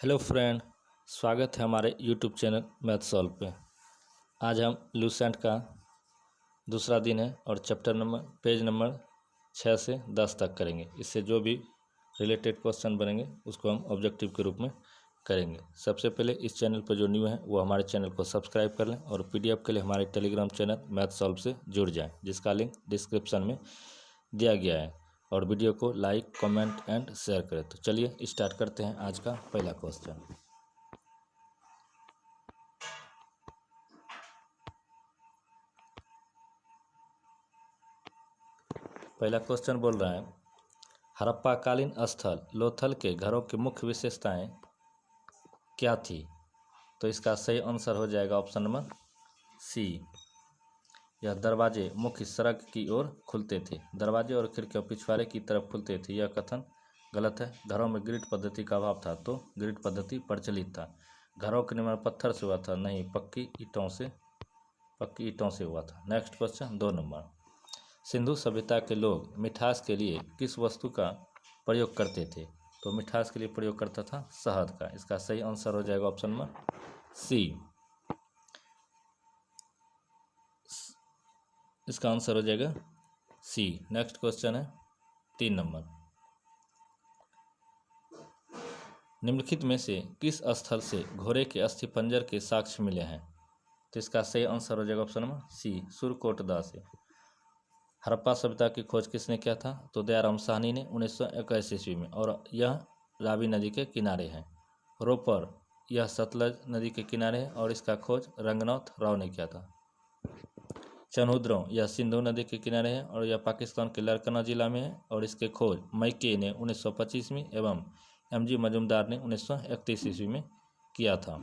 Hello friend, स्वागत है हमारे यूट्यूब चैनल मैथ सॉल्व पे। आज हम लूसेंट का दूसरा दिन है और पेज नंबर 6 से 10 तक करेंगे। इससे जो भी रिलेटेड क्वेश्चन बनेंगे उसको हम ऑब्जेक्टिव के रूप में करेंगे। सबसे पहले इस चैनल पर जो न्यू है वो हमारे चैनल को सब्सक्राइब कर लें और पीडीएफ के लिए हमारे टेलीग्राम चैनल मैथ सॉल्व से जुड़ जाएँ, जिसका लिंक डिस्क्रिप्शन में दिया गया है। और वीडियो को लाइक, कमेंट एंड शेयर करें। तो चलिए स्टार्ट करते हैं आज का पहला क्वेश्चन। पहला क्वेश्चन बोल रहा है, हड़प्पाकालीन स्थल लोथल के घरों की मुख्य विशेषताएं क्या थी? तो इसका सही आंसर हो जाएगा ऑप्शन नंबर सी। यह दरवाजे मुख्य सड़क की ओर खुलते थे। दरवाजे और खिड़कियां पिछवाड़े की तरफ खुलते थे। यह कथन गलत है। घरों में ग्रिड पद्धति का अभाव था, तो ग्रिड पद्धति प्रचलित था। घरों का निर्माण पत्थर से हुआ था, नहीं पक्की ईंटों से हुआ था। Next question 2 number. सिंधु सभ्यता के लोग मिठास के लिए किस वस्तु का प्रयोग करते थे? तो मिठास के लिए प्रयोग करता था शहद का। इसका सही आंसर हो जाएगा ऑप्शन नंबर सी। इसका आंसर हो जाएगा सी। नेक्स्ट क्वेश्चन है 3 नंबर। निम्नलिखित में से किस स्थल से घोड़े के अस्थिपंजर के साक्ष्य मिले हैं? तो इसका सही आंसर हो जाएगा ऑप्शन नंबर सी, सुरकोटदा से। हड़प्पा सभ्यता की खोज किसने किया था? तो दयाराम साहनी ने 1921 ईस्वी में, और यह रावी नदी के किनारे है। रोपर, यह सतलज नदी के किनारे है और इसका खोज रंगनाथ राव ने किया था। चनहुद्रों, यह सिंधु नदी के किनारे है और यह पाकिस्तान के लरकना जिला में है और इसके खोज मैके ने 1925 में एवं एमजी मजूमदार ने 1931 ईस्वी में किया था।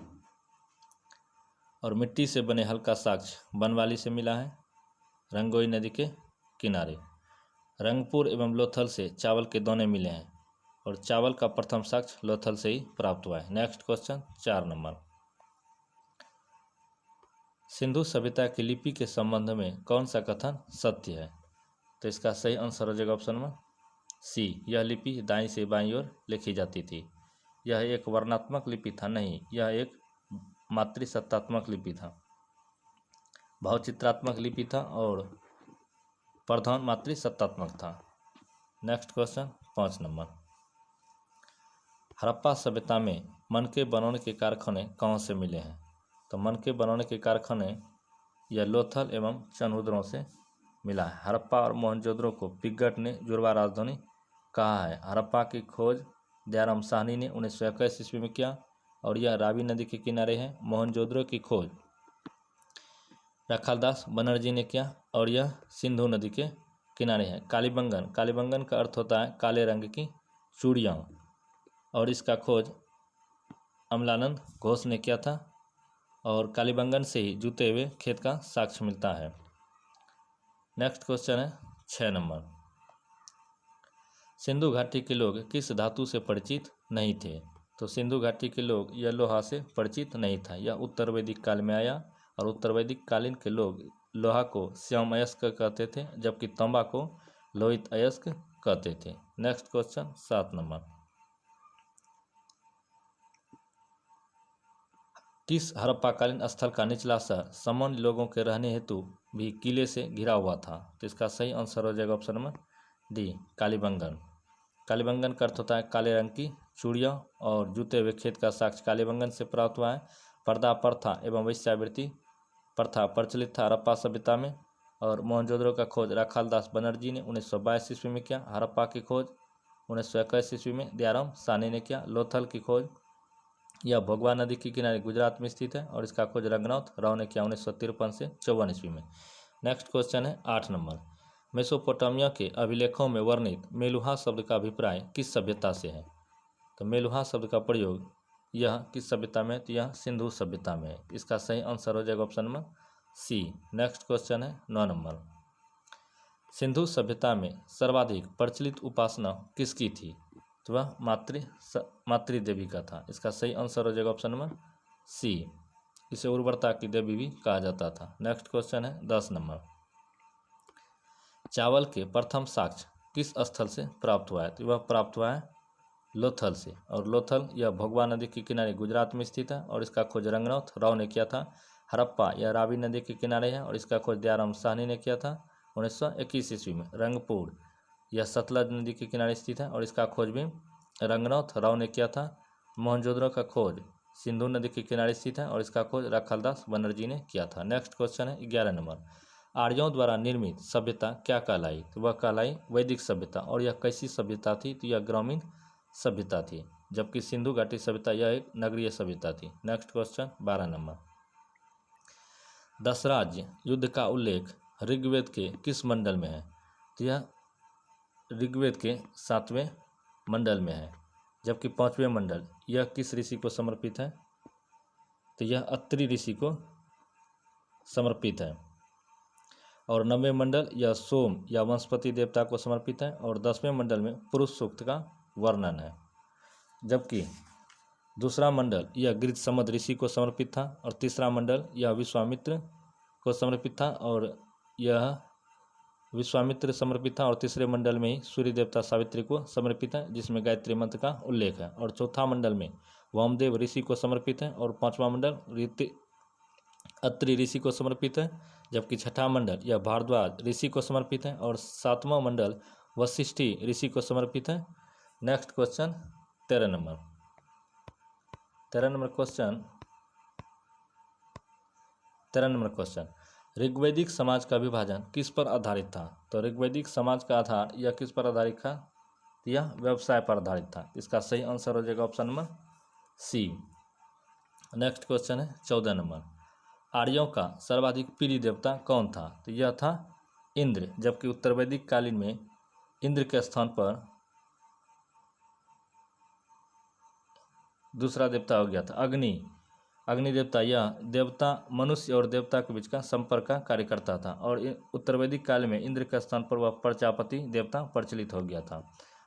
और मिट्टी से बने हल का साक्ष्य बनवाली से मिला है, रंगोई नदी के किनारे। रंगपुर एवं लोथल से चावल के दाने मिले हैं और चावल का प्रथम साक्ष्य लोथल से ही प्राप्त हुआ है। Next question 4 number. सिंधु सभ्यता की लिपि के संबंध में कौन सा कथन सत्य है? तो इसका सही आंसर हो जाएगा ऑप्शन नंबर सी। यह लिपि दाईं से बाईं ओर लिखी जाती थी। यह एक वर्णात्मक लिपि था, नहीं, यह एक मातृसत्तात्मक लिपि था। भावचित्रात्मक लिपि था और प्रधान मातृसत्तात्मक था। Next question 5 number. हड़प्पा सभ्यता में मनके बनाने के कारखाने कहाँ से मिले हैं? तो मनके बनाने के कारखाने यह लोथल एवं चनहुद्रों से मिला है। हड़प्पा और मोहनजोदड़ो को पिगट ने जुड़वा राजधानी कहा है। हड़प्पा की खोज दयाराम साहनी ने 1921 ईस्वी में किया और यह रावी नदी के किनारे है। मोहनजोदड़ो की खोज रखालदास बनर्जी ने किया और यह सिंधु नदी के किनारे है। कालीबंगन, कालीबंगन का अर्थ होता है काले रंग की चूड़ियाँ, और इसका खोज अमलानंद घोष ने किया था और कालीबंगन से ही जूते हुए खेत का साक्ष्य मिलता है। नेक्स्ट क्वेश्चन है 6 नंबर। सिंधु घाटी के लोग किस धातु से परिचित नहीं थे? तो सिंधु घाटी के लोग यह लोहा से परिचित नहीं था। यह उत्तर वैदिक काल में आया और उत्तर वैदिक कालीन के लोग लोहा को श्याम अयस्क कहते थे, जबकि तांबा को लोहित अयस्क कहते थे। Next question 7 number. किस हड़प्पाकालीन स्थल का निचला शहर सामान्य लोगों के रहने हेतु भी किले से घिरा हुआ था? तो इसका सही आंसर हो जाएगा option number D, Kalibangan. Kalibangan का अर्थ होता है काले रंग की चूड़ियाँ और जूते हुए खेत का साक्ष्य कालीबंगन से प्राप्त हुआ है। पर्दा प्रथा एवं वेश्यावृत्ति प्रथा प्रचलित था हड़प्पा सभ्यता में और मोहनजोदड़ो का खोज रखालदास बनर्जी ने 1922 ईस्वी में किया। हड़प्पा की खोज 1921 ईस्वी में दयाराम साहनी ने किया। लोथल की खोज यह भोगवा नदी के किनारे गुजरात में स्थित है और इसका खोज रंगनाथ राव ने किया 1953 से 54 ईस्वी में। नेक्स्ट क्वेश्चन है 8 नंबर। मेसोपोटामिया के अभिलेखों में वर्णित मेलुहा शब्द का अभिप्राय किस सभ्यता से है? तो मेलुहा शब्द का प्रयोग यह किस सभ्यता में है? तो यह सिंधु सभ्यता में है। इसका सही आंसर हो जाएगा option number C. Next question है 9 नंबर। सिंधु सभ्यता में सर्वाधिक प्रचलित उपासना किसकी थी? तो वह मातृ देवी का था। इसका सही आंसर हो जाएगा ऑप्शन नंबर सी। इसे उर्वरता की देवी भी कहा जाता था। नेक्स्ट क्वेश्चन है 10 नंबर। चावल के प्रथम साक्ष्य किस स्थल से प्राप्त हुआ है? तो वह प्राप्त हुआ है लोथल से, और लोथल यह भोगवा नदी के किनारे गुजरात में स्थित है और इसका खोज रंगनाथ राव ने किया था। हड़प्पा यह रावी नदी के किनारे है और इसका खोज दयाराम साहनी ने किया था 1921 ईस्वी में। रंगपुर यह सतलज नदी के किनारे स्थित है और इसका खोज भी रंगनाथ राव ने किया था। मोहनजोदड़ो का खोज सिंधु नदी के किनारे स्थित है और इसका खोज रखलदास बनर्जी ने किया था। नेक्स्ट क्वेश्चन है 11 नंबर, आर्यों द्वारा निर्मित सभ्यता क्या कहलाई? तो वह कहलाई वैदिक सभ्यता। और यह कैसी सभ्यता थी? तो यह ग्रामीण सभ्यता थी, जबकि सिंधु घाटी सभ्यता यह एक नगरीय सभ्यता थी। नेक्स्ट क्वेश्चन 12 नंबर, दशराज्य युद्ध का उल्लेख ऋग्वेद के किस मंडल में है? तो यह ऋग्वेद के 7वें मंडल में है, जबकि 5वें मंडल यह किस ऋषि को समर्पित है? तो यह अत्रि ऋषि को समर्पित है। और 9वें मंडल यह सोम या वनस्पति देवता को समर्पित है। और 10वें मंडल में पुरुष सूक्त का वर्णन है, जबकि दूसरा मंडल यह गृत्समद ऋषि को समर्पित था। और तीसरा मंडल यह विश्वामित्र को समर्पित था, और यह विश्वामित्र समर्पित था। और तीसरे मंडल में ही सूर्य देवता सावित्री को समर्पित है, जिसमें गायत्री मंत्र का उल्लेख है। और चौथा मंडल में वामदेव ऋषि को समर्पित है। और 5वां मंडल अत्रि ऋषि को समर्पित है, जबकि छठा मंडल यह भारद्वाज ऋषि को समर्पित है। और 7वां मंडल वशिष्ठी ऋषि को समर्पित है। नेक्स्ट क्वेश्चन 13 नंबर, 13 नंबर क्वेश्चन, ऋग्वैदिक समाज का विभाजन किस पर आधारित था? तो ऋग्वैदिक समाज का आधार यह किस पर आधारित था? यह व्यवसाय पर आधारित था। इसका सही आंसर हो जाएगा option number C. Next question है 14 नंबर, आर्यों का सर्वाधिक प्रिय देवता कौन था? तो यह था इंद्र, जबकि उत्तर वैदिक कालीन में इंद्र के स्थान पर दूसरा देवता हो गया था अग्नि। अग्नि देवता यह देवता मनुष्य और देवता के बीच का संपर्क का कार्य करता था। और उत्तर वैदिक काल में इंद्र के स्थान पर वह प्रजापति देवता प्रचलित हो गया था।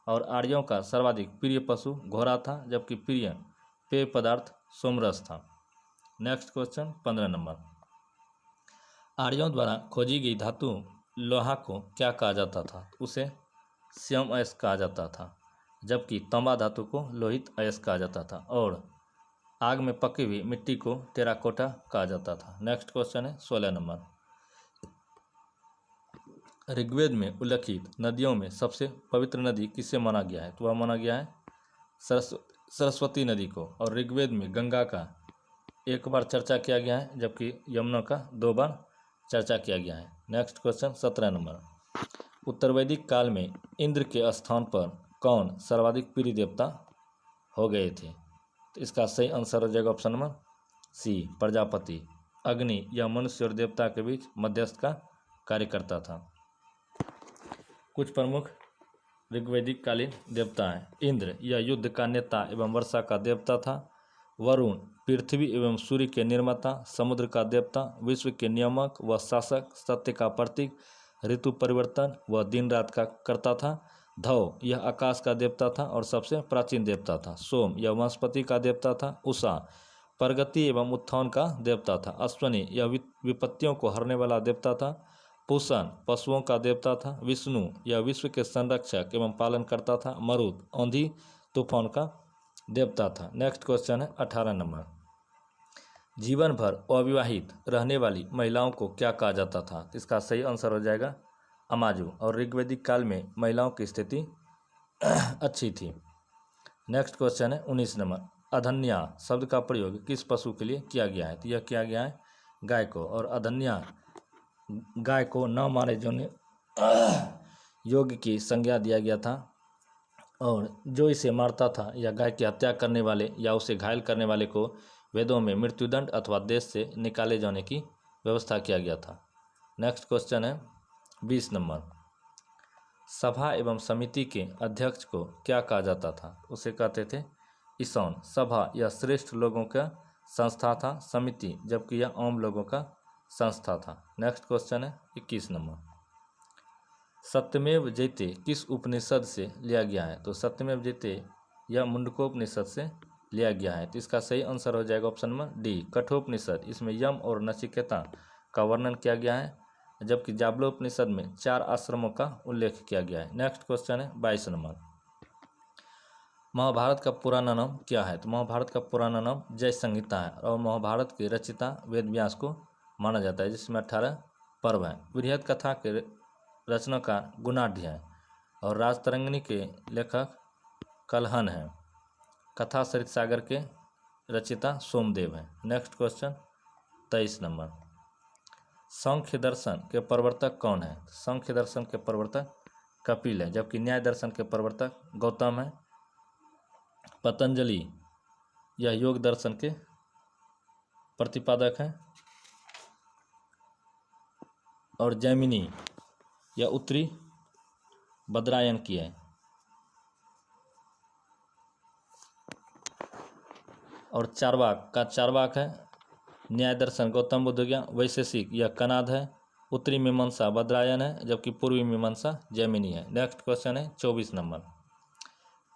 और आर्यों का सर्वाधिक प्रिय पशु घोड़ा था, जबकि प्रिय पेय पदार्थ सोमरस था। नेक्स्ट क्वेश्चन 15 नंबर, आर्यों द्वारा खोजी गई धातु लोहा को क्या कहा जाता था? उसे श्याम अयस्क कहा जाता था, जबकि तांबा धातु को लोहित अयस्क कहा जाता था। और आग में पकी हुई मिट्टी को टेराकोटा कहा जाता था। नेक्स्ट क्वेश्चन है 16 नंबर, ऋग्वेद में उल्लिखित नदियों में सबसे पवित्र नदी किसे माना गया है? तो वह माना गया है सरस्वती नदी को। और ऋग्वेद में गंगा का एक बार चर्चा किया गया है, जबकि यमुना का 2 बार चर्चा किया गया है। नेक्स्ट क्वेश्चन 17 नंबर, उत्तर वैदिक काल में इंद्र के स्थान पर कौन सर्वाधिक प्रिय देवता हो गए थे? तो इसका सही आंसर हो जाएगा ऑप्शन नंबर सी, प्रजापति। अग्नि या मनुष्य और देवता के बीच मध्यस्थ का कार्य करता था। कुछ प्रमुख ऋग्वैदिक कालीन देवता हैं। इंद्र यह युद्ध का नेता एवं वर्षा का देवता था। वरुण पृथ्वी एवं सूर्य के निर्माता, समुद्र का देवता, विश्व के नियामक व शासक, सत्य का प्रतीक, ऋतु परिवर्तन व दिन रात का करता था। धव यह आकाश का देवता था और सबसे प्राचीन देवता था। सोम यह वनस्पति का देवता था। उषा प्रगति एवं उत्थान का देवता था। अश्वनी यह विपत्तियों को हरने वाला देवता था। पूषण पशुओं का देवता था। विष्णु यह विश्व के संरक्षक एवं पालन करता था। मरुत आंधी तूफान का देवता था। नेक्स्ट क्वेश्चन है 18 नंबर, जीवन भर अविवाहित रहने वाली महिलाओं को क्या कहा जाता था? इसका सही आंसर हो जाएगा अमाजू। और ऋग्वैदिक काल में महिलाओं की स्थिति अच्छी थी। नेक्स्ट क्वेश्चन है 19 नंबर, अधन्या शब्द का प्रयोग किस पशु के लिए किया गया है? तो यह किया गया है गाय को। और अधन्या गाय को न मारे जाने योग्य की संज्ञा दिया गया था। और जो इसे मारता था या गाय की हत्या करने वाले या उसे घायल करने वाले को वेदों में मृत्युदंड अथवा देश से निकाले जाने की व्यवस्था किया गया था। नेक्स्ट क्वेश्चन है 20 नंबर, सभा एवं समिति के अध्यक्ष को क्या कहा जाता था? उसे कहते थे ईशान। सभा यह श्रेष्ठ लोगों का संस्था था। समिति जबकि यह आम लोगों का संस्था था। नेक्स्ट क्वेश्चन है 21 नंबर, सत्यमेव जयते किस उपनिषद से लिया गया है? तो सत्यमेव जयते यह मुंडकोपनिषद से लिया गया है। तो इसका सही आंसर हो जाएगा ऑप्शन नंबर डी, कठोपनिषद। इसमें यम और नचिकेता का वर्णन किया गया है, जबकि जाबलोपनिषद में 4 आश्रमों का उल्लेख किया गया है। नेक्स्ट क्वेश्चन है 22 नंबर, महाभारत का पुराना नाम क्या है? तो महाभारत का पुराना नाम जय संहिता है और महाभारत के रचयिता वेद व्यास को माना जाता है, जिसमें 18 पर्व हैं। बृहद कथा के रचनाकार गुणाढ्य है और राजतरंगिणी के लेखक कलहन हैं। कथा सरित सागर के रचयिता सोमदेव हैं। नेक्स्ट क्वेश्चन 23 नंबर, सांख्य दर्शन के प्रवर्तक कौन है? सांख्य दर्शन के प्रवर्तक कपिल है, जबकि न्याय दर्शन के प्रवर्तक गौतम है। पतंजलि यह योग दर्शन के प्रतिपादक हैं और जैमिनी यह उत्तरी बद्रायन की है। और चार्वाक है। न्याय दर्शन गौतम बुद्ध ज्ञान, वैशेषिक यह कनाद है। उत्तरी मीमांसा बद्रायन है, जबकि पूर्वी मीमांसा जैमिनी है। नेक्स्ट क्वेश्चन है 24 नंबर,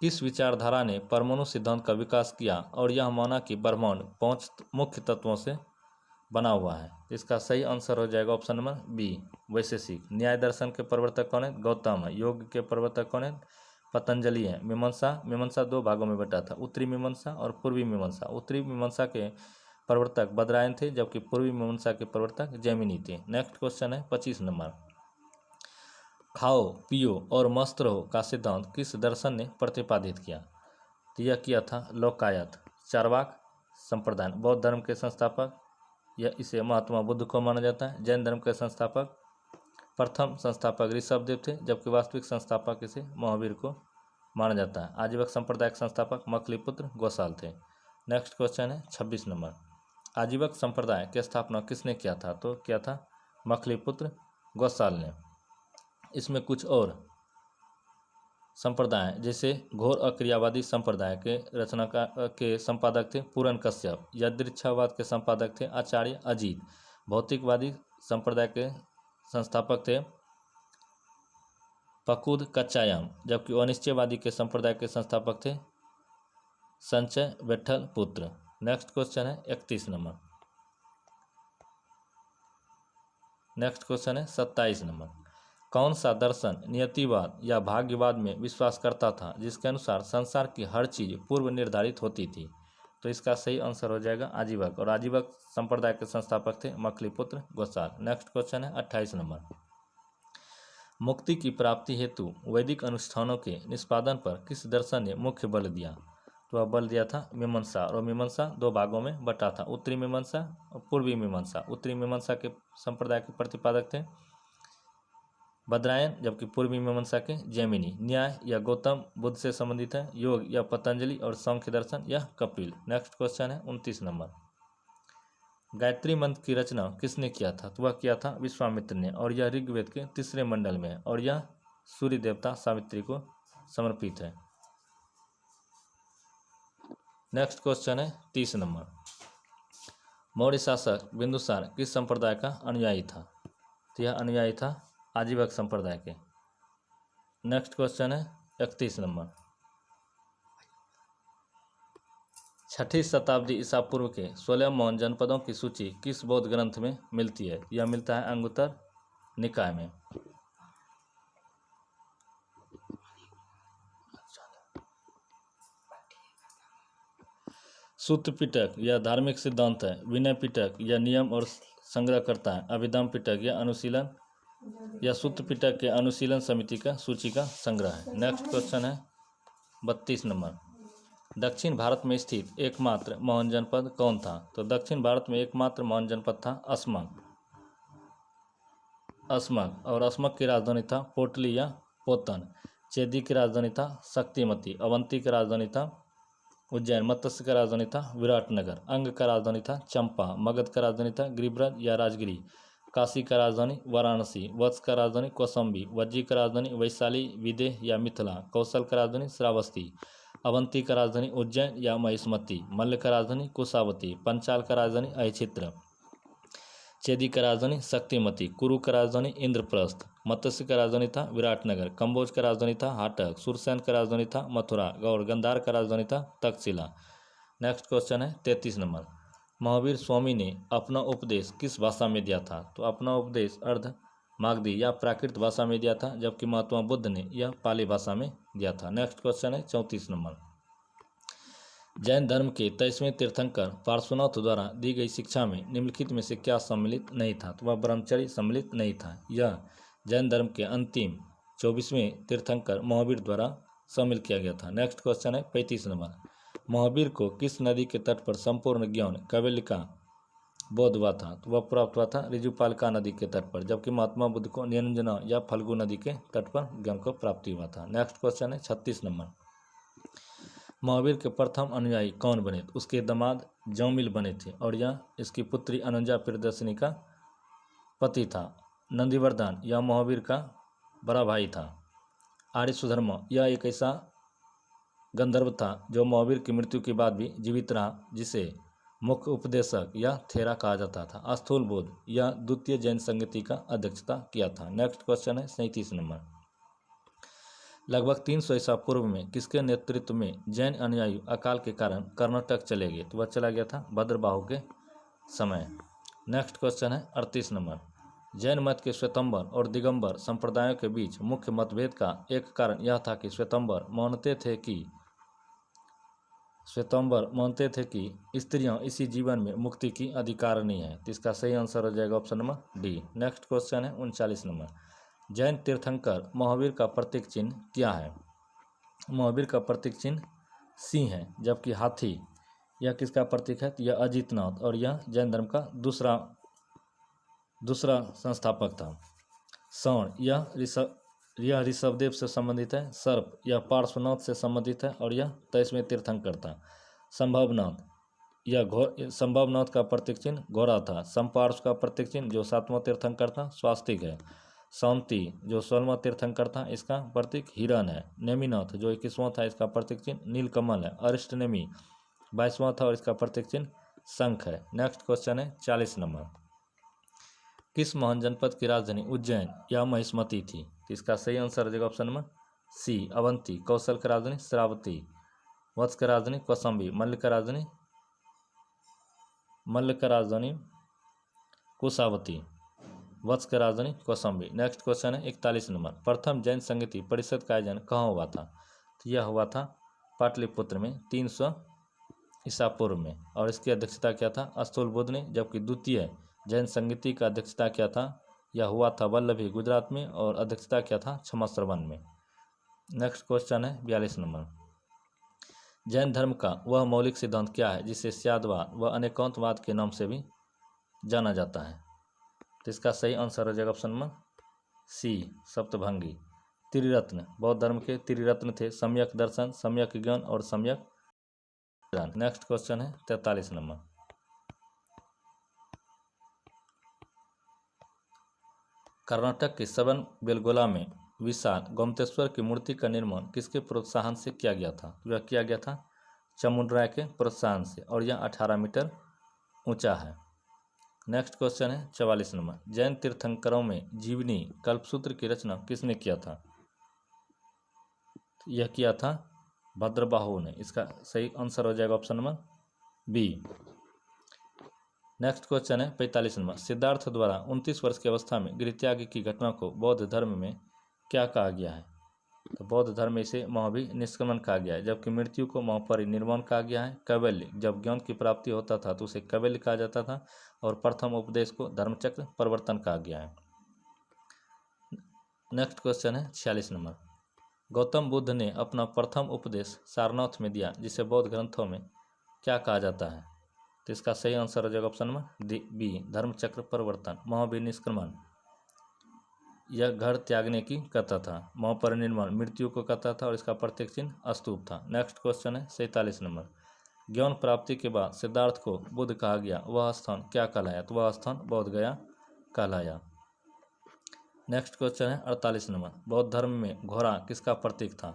किस विचारधारा ने परमाणु सिद्धांत का विकास किया और यह माना कि ब्रह्मांड 5 मुख्य तत्वों से बना हुआ है? इसका सही आंसर हो जाएगा ऑप्शन नंबर बी, वैशेषिक। न्याय दर्शन के प्रवर्तक कौन है? गौतम है। योग के प्रवर्तक कौन है? पतंजलि है। मीमांसा 2 भागों में बटा था, उत्तरी मीमांसा और पूर्वी मीमांसा। उत्तरी मीमांसा के प्रवर्तक बद्रायन थे, जबकि पूर्वी मीमांसा के प्रवर्तक जैमिनी थे। नेक्स्ट क्वेश्चन है 25 नंबर, खाओ पियो और मस्त रहो का सिद्धांत किस दर्शन ने प्रतिपादित किया? तो यह किया था लोकायत। चार्वाक संप्रदाय बौद्ध धर्म के संस्थापक, यह इसे महात्मा बुद्ध को माना जाता है। जैन धर्म के संस्थापक प्रथम संस्थापक ऋषभदेव थे, जबकि वास्तविक संस्थापक इसे महावीर को माना जाता है। आजीवक संप्रदाय के संस्थापक मखलीपुत्र गोसाल थे। नेक्स्ट क्वेश्चन है 26 नंबर, आजीवक संप्रदाय की स्थापना किसने किया था? तो किया था मखलीपुत्र गोसाल ने। इसमें कुछ और संप्रदाय जैसे घोर अक्रियावादी संप्रदाय के रचनाकार के संपादक थे पूरन कश्यप। यदृच्छावाद के संपादक थे आचार्य अजीत। भौतिकवादी संप्रदाय के संस्थापक थे पकुद कच्चायम, जबकि अनिश्चयवादी के संप्रदाय के संस्थापक थे संचय विठल पुत्र। नेक्स्ट क्वेश्चन है 31 नंबर। नेक्स्ट क्वेश्चन है 27 नंबर, कौन सा दर्शन नियतिवाद या भाग्यवाद में विश्वास करता था, जिसके अनुसार संसार की हर चीज पूर्व निर्धारित होती थी? तो इसका सही आंसर हो जाएगा आजीवक, और आजीवक संप्रदाय के संस्थापक थे मखलीपुत्र गोसाल। नेक्स्ट क्वेश्चन है 28 नंबर, मुक्ति की प्राप्ति हेतु वैदिक अनुष्ठानों के निष्पादन पर किस दर्शन ने मुख्य बल दिया? तो वह बल दिया था मीमांसा, और मीमांसा 2 भागों में बटा था, उत्तरी मीमांसा और पूर्वी मीमांसा। उत्तरी मीमांसा के संप्रदाय के प्रतिपादक थे बद्रायन, जबकि पूर्वी मीमांसा के जैमिनी। न्याय यह गौतम बुद्ध से संबंधित है। योग यह पतंजलि और सांख्य दर्शन यह कपिल। नेक्स्ट क्वेश्चन है 29 नंबर, गायत्री मंत्र की रचना किसने किया था? तो वह किया था विश्वामित्र ने, और यह ऋग्वेद के 3 मंडल में है, और यह सूर्य देवता सावित्री को समर्पित है। नेक्स्ट क्वेश्चन है 30 नंबर, मौर्य शासक बिंदुसार किस संप्रदाय का अनुयायी था? तो यह अनुयायी था आजीवक संप्रदाय के। नेक्स्ट क्वेश्चन है 31 नंबर, 6ठी शताब्दी ईसा पूर्व के 16 महान जनपदों की सूची किस बौद्ध ग्रंथ में मिलती है? यह मिलता है अंगुत्तर निकाय में। सूत्र पिटक यह धार्मिक सिद्धांत है। विनय पिटक यह नियम और संग्रह करता है। अभिधाम पिटक यह अनुशीलन या सूत्र पिटक के अनुशीलन समिति का सूची का संग्रह है। नेक्स्ट क्वेश्चन है 32 नंबर, दक्षिण भारत में स्थित एकमात्र महान जनपद कौन था? तो दक्षिण भारत में एकमात्र महान जनपद था अस्मक, और अस्मक की राजधानी था पोटली या पोतन। चेदी की राजधानी था शक्तिमती। अवंती की राजधानी था उज्जैन। मत्स्य का राजधानी था विराटनगर। अंग का राजधानी था चंपा। मगध का राजधानी था गिरिब्रज या राजगिरी। काशी का राजधानी वाराणसी। वत्स का राजधानी कौसंबी। वज्जी का राजधानी वैशाली विदेह या मिथिला। कौशल का राजधानी श्रावस्ती। अवंती का राजधानी उज्जैन या महिष्मती। मल्ल का राजधानी कुशावती। पंचाल का राजधानी अहिचित्र। चेदी का राजधानी शक्तिमती। कुरु का राजधानी इंद्रप्रस्थ। मत्स्य का राजधानी था विराटनगर। कंबोज का राजधानी था हाटक। सुरसैन का राजधानी था मथुरा, और गांधार का राजधानी था तक्षशिला। नेक्स्ट क्वेश्चन है 33 नंबर, महावीर स्वामी ने अपना उपदेश किस भाषा में दिया था? तो अपना उपदेश अर्ध मागधी या प्राकृत भाषा में दिया था, जबकि महात्मा बुद्ध ने यह पाली भाषा में दिया था। नेक्स्ट क्वेश्चन है 34 नंबर, जैन धर्म के 23वें तीर्थंकर पार्श्वनाथ द्वारा दी गई शिक्षा में निम्नलिखित में से क्या सम्मिलित नहीं था? तो वह ब्रह्मचर्य सम्मिलित नहीं था। यह जैन धर्म के अंतिम 24वें तीर्थंकर महावीर द्वारा शामिल किया गया था। नेक्स्ट क्वेश्चन है 35 नंबर। महावीर को किस नदी के तट पर संपूर्ण ज्ञान कैवल्य का बोध हुआ था? तो वह प्राप्त हुआ था ऋजुपालिका नदी के तट पर, जबकि महात्मा बुद्ध को निरंजना या फल्गु नदी के तट पर ज्ञान को प्राप्ति हुआ था। नेक्स्ट क्वेश्चन है 36 नंबर। महावीर के प्रथम अनुयायी कौन बने? तो उसके दामाद जौमिल बने थे और यह इसकी पुत्री अनुजा प्रियदर्शिनी का पति था। नंदीवर्धन यह महावीर का बड़ा भाई था। आर्य सुधर्मा यह एक ऐसा गंधर्व था जो महावीर की मृत्यु के बाद भी जीवित रहा, जिसे मुख्य उपदेशक या थेरा कहा जाता था। स्थूल बोध यह द्वितीय जैन संगति का अध्यक्षता किया था। नेक्स्ट क्वेश्चन है 37 नंबर। लगभग 300 ईसा पूर्व में किसके नेतृत्व में जैन अनुयायी अकाल के कारण कर्नाटक चले गए? तो वह चला गया था भद्रबाहु के समय। नेक्स्ट क्वेश्चन है 38 नंबर। जैन मत के श्वेतंबर और दिगंबर संप्रदायों के बीच मुख्य मतभेद का एक कारण यह था कि श्वेतंबर मानते थे कि स्त्रियां इसी जीवन में मुक्ति की अधिकारिणी है। तो इसका सही आंसर हो जाएगा option number D. Next question है 39 नंबर। जैन तीर्थंकर महावीर का प्रतीक चिन्ह क्या है? महावीर का प्रतीक चिन्ह सिंह है, जबकि हाथी यह किसका प्रतीक है? तो यह अजितनाथ और यह जैन धर्म का दूसरा संस्थापक था। स्वर्ण यह ऋषभदेव से संबंधित है। सर्प यह पार्श्वनाथ से संबंधित है और यह 23वें तीर्थंकर था। संभवनाथ का प्रतीक चिन्ह घोड़ा था। संपार्श्व का प्रतीक चिन्ह जो 7वां तीर्थंकर था स्वास्तिक है। शांति जो 16वां तीर्थंकर था इसका प्रतीक हिरण है। नेमिनाथ जो 21वां था इसका प्रतीक चिन्ह नीलकमल है। अरिष्टनेमी 22वां था और इसका प्रतीक चिन्ह शंख है। नेक्स्ट क्वेश्चन है 40 नंबर। किस महान जनपद की राजधानी उज्जैन या महिष्मती थी? तो इसका सही आंसर हो जाएगा ऑप्शन नंबर सी अवंती। कौशल की राजधानी श्रावती। वत्स की राजधानी कौशाम्बी। मल्ल की राजधानी कुशावती। वत्स की राजधानी कौशाम्बी। नेक्स्ट क्वेश्चन है 41 नंबर। प्रथम जैन संगति परिषद का आयोजन कहाँ हुआ था? तो यह हुआ था पाटलिपुत्र में 300 ईसा पूर्व में और इसकी अध्यक्षता किया था स्थूल बुद्ध ने, जबकि द्वितीय जैन संगति का अध्यक्षता किया था यह हुआ था वल्लभी गुजरात में और अध्यक्षता किया था छमसरवन में। नेक्स्ट क्वेश्चन है 42 नंबर। जैन धर्म का वह मौलिक सिद्धांत क्या है जिसे स्यादवाद व अनेकांतवाद के नाम से भी जाना जाता है? तो इसका सही आंसर हो जाएगा ऑप्शन नंबर सी सप्तभंगी। त्रिरत्न बौद्ध धर्म के त्रिरत्न थे सम्यक दर्शन, सम्यक ज्ञान और सम्यक ज्ञान। नेक्स्ट क्वेश्चन है 43 नंबर। कर्नाटक के श्रवण बेलगोला में विशाल गोमतेश्वर की मूर्ति का निर्माण किसके प्रोत्साहन से किया गया था? यह किया गया था चामुंडराय के प्रोत्साहन से और यह 18 मीटर ऊंचा है। नेक्स्ट क्वेश्चन है 44 नंबर। जैन तीर्थंकरों में जीवनी कल्पसूत्र की रचना किसने किया था? यह किया था भद्रबाहु ने। इसका सही आंसर हो जाएगा option number B. Next question है 45 नंबर। सिद्धार्थ द्वारा 29 वर्ष की अवस्था में गृहत्याग की घटना को बौद्ध धर्म में क्या कहा गया है? तो बौद्ध धर्म में इसे महाभिनिष्क्रमण कहा गया है, जबकि मृत्यु को महापरिनिर्वाण कहा गया है। कैवल्य जब ज्ञान की प्राप्ति होता था तो उसे कैवल्य कहा जाता था और प्रथम उपदेश को धर्मचक्र परिवर्तन कहा गया है। नेक्स्ट क्वेश्चन है 46 नंबर। गौतम बुद्ध ने अपना प्रथम उपदेश सारनाथ में दिया, जिसे बौद्ध ग्रंथों में क्या कहा जाता है? तो इसका सही आंसर हो जाएगा ऑप्शन नंबर बी धर्मचक्र परिवर्तन। महाभिनिष्क्रमण यह घर त्यागने की कथा था। महापरिनिर्वाण मृत्यु को कहता था और इसका प्रतीक चिन्ह स्तूप था। नेक्स्ट क्वेश्चन है 47 नंबर। ज्ञान प्राप्ति के बाद सिद्धार्थ को बुद्ध कहा गया, वह स्थान क्या कहलाया? तो वह स्थान बोध गया कहलाया। नेक्स्ट क्वेश्चन है 48 नंबर। बौद्ध धर्म में घोड़ा किसका प्रतीक था?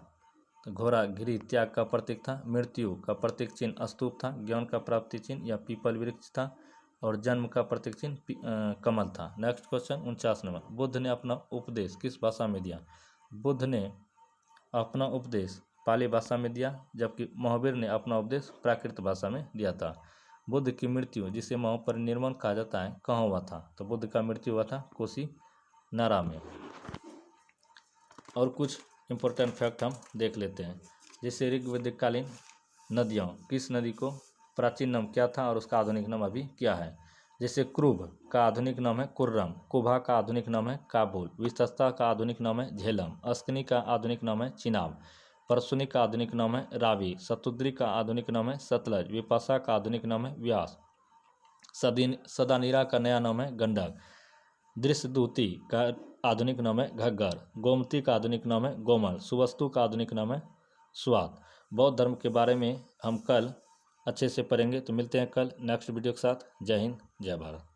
तो घोड़ा गिरि त्याग का प्रतीक था। मृत्यु का प्रतीक चिन्ह स्तूप था। ज्ञान का प्राप्ति चिन्ह या पीपल वृक्ष था और जन्म का प्रतीक चिन्ह कमल था। Next question 49 number. बुद्ध ने अपना उपदेश किस भाषा में दिया? बुद्ध ने अपना उपदेश पाली भाषा में दिया, जबकि महावीर ने अपना उपदेश प्राकृत भाषा में दिया था। बुद्ध की मृत्यु जिसे महापरिनिर्वाण कहा जाता है कहाँ हुआ था? तो बुद्ध का मृत्यु हुआ था कुशीनारा में। और कुछ इंपॉर्टेंट फैक्ट हम देख लेते हैं। जैसे ऋग्वेदिक कालीन नदियों, किस नदी को प्राचीन नाम क्या था और उसका आधुनिक नाम अभी क्या है। जैसे क्रुभ का आधुनिक नाम है कुर्रम, कुभा का आधुनिक नाम है काबुल, विस्तस्ता का आधुनिक नाम है झेलम, अस्कनी का आधुनिक नाम है चिनाब, परसुनी का आधुनिक नाम है रावी, शतुद्री का आधुनिक नाम है सतलज, विपाशा का आधुनिक नाम है व्यास, सदानीरा का नया नाम है गंडक, दृश्यदूती का आधुनिक नाम है घग्गर, गोमती का आधुनिक नाम है गोमल, सुवस्तु का आधुनिक नाम है स्वात। बौद्ध धर्म के बारे में हम कल अच्छे से पढ़ेंगे। तो मिलते हैं कल नेक्स्ट वीडियो के साथ। जय हिंद, जय भारत।